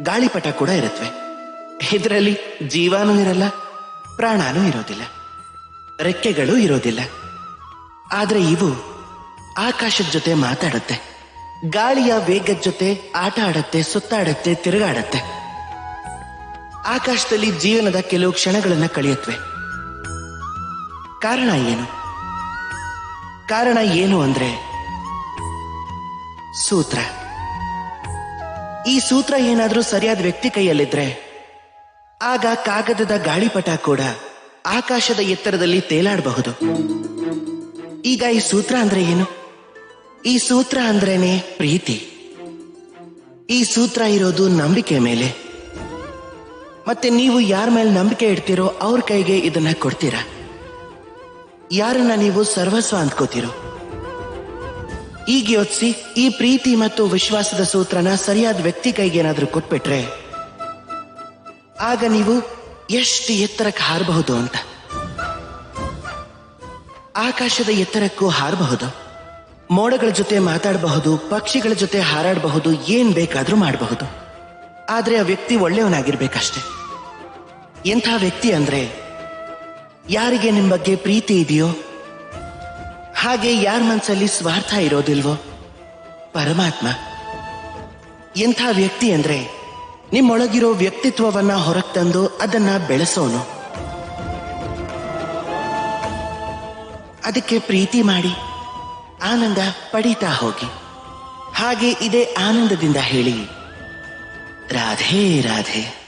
ಗಾಳಿಪಟ ಕೂಡ ಇರುತ್ತವೆ. ಇದರಲ್ಲಿ ಜೀವಾನೂ ಇರಲ್ಲ, ಪ್ರಾಣನೂ ಇರೋದಿಲ್ಲ, ರೆಕ್ಕೆಗಳು ಇರೋದಿಲ್ಲ. ಆದ್ರೆ ಇವು ಆಕಾಶದ ಜೊತೆ ಮಾತಾಡುತ್ತೆ, ಗಾಳಿಯ ವೇಗದ ಜೊತೆ ಆಟ ಆಡತ್ತೆ, ಸುತ್ತಾಡತ್ತೆ, ತಿರುಗಾಡತ್ತೆ. ಆಕಾಶದಲ್ಲಿ ಜೀವನದ ಕೆಲವು ಕ್ಷಣಗಳನ್ನ ಕಳೆಯುತ್ತವೆ. ಕಾರಣ ಏನು? ಕಾರಣ ಏನು ಅಂದ್ರೆ ಸೂತ್ರ. ಈ ಸೂತ್ರ ಏನಾದ್ರೂ ಸರಿಯಾದ ವ್ಯಕ್ತಿ ಕೈಯಲ್ಲಿದ್ರೆ ಆಗ ಕಾಗದದ ಗಾಳಿಪಟ ಕೂಡ ಆಕಾಶದ ಎತ್ತರದಲ್ಲಿ ತೇಲಾಡಬಹುದು. ಈಗ ಈ ಸೂತ್ರ ಅಂದ್ರೆ ಏನು? ಈ ಸೂತ್ರ ಅಂದ್ರೇನೆ ಪ್ರೀತಿ. ಈ ಸೂತ್ರ ಇರೋದು ನಂಬಿಕೆ ಮೇಲೆ. ಮತ್ತೆ ನೀವು ಯಾರ ಮೇಲೆ ನಂಬಿಕೆ ಇಡ್ತೀರೋ ಅವ್ರ ಕೈಗೆ ಇದನ್ನ ಕೊಡ್ತೀರಾ. ಯಾರನ್ನ ನೀವು ಸರ್ವಸ್ವ ಅಂದ್ಕೋತೀರೋ. ಈಗ ಯೋಚಿಸಿ, ಈ ಪ್ರೀತಿ ಮತ್ತು ವಿಶ್ವಾಸದ ಸೂತ್ರನ ಸರಿಯಾದ ವ್ಯಕ್ತಿ ಕೈಗೆ ಏನಾದ್ರೂ ಕೊಟ್ಬಿಟ್ರೆ ಆಗ ನೀವು ಎಷ್ಟು ಎತ್ತರಕ್ಕೆ ಹಾರಬಹುದು ಅಂತ. ಆಕಾಶದ ಎತ್ತರಕ್ಕೂ ಹಾರಬಹುದು, ಮೋಡಗಳ ಜೊತೆ ಮಾತಾಡಬಹುದು, ಪಕ್ಷಿಗಳ ಜೊತೆ ಹಾರಾಡಬಹುದು, ಏನ್ ಬೇಕಾದ್ರೂ ಮಾಡಬಹುದು. ಆದ್ರೆ ಆ ವ್ಯಕ್ತಿ ಒಳ್ಳೆಯವನಾಗಿರ್ಬೇಕಷ್ಟೆ. ಎಂಥ ವ್ಯಕ್ತಿ ಅಂದ್ರೆ ಯಾರಿಗೆ ನಿಮ್ ಬಗ್ಗೆ ಪ್ರೀತಿ ಇದೆಯೋ, ಹಾಗೆ ಯಾರ ಮನಸ್ಸಲ್ಲಿ ಸ್ವಾರ್ಥ ಇರೋದಿಲ್ವೋ, ಪರಮಾತ್ಮ. ಎಂಥ ವ್ಯಕ್ತಿ ಅಂದ್ರೆ ನಿಮ್ಮೊಳಗಿರೋ ವ್ಯಕ್ತಿತ್ವವನ್ನ ಹೊರಗೆ ತಂದು ಅದನ್ನ ಬೆಳೆಸೋನು. ಅದಕ್ಕೆ ಪ್ರೀತಿ ಮಾಡಿ ಆನಂದ ಪಡೀತಾ ಹೋಗಿ. ಹಾಗೆ ಇದೇ ಆನಂದದಿಂದ ಹೇಳಿ, ರಾಧೇ ರಾಧೇ.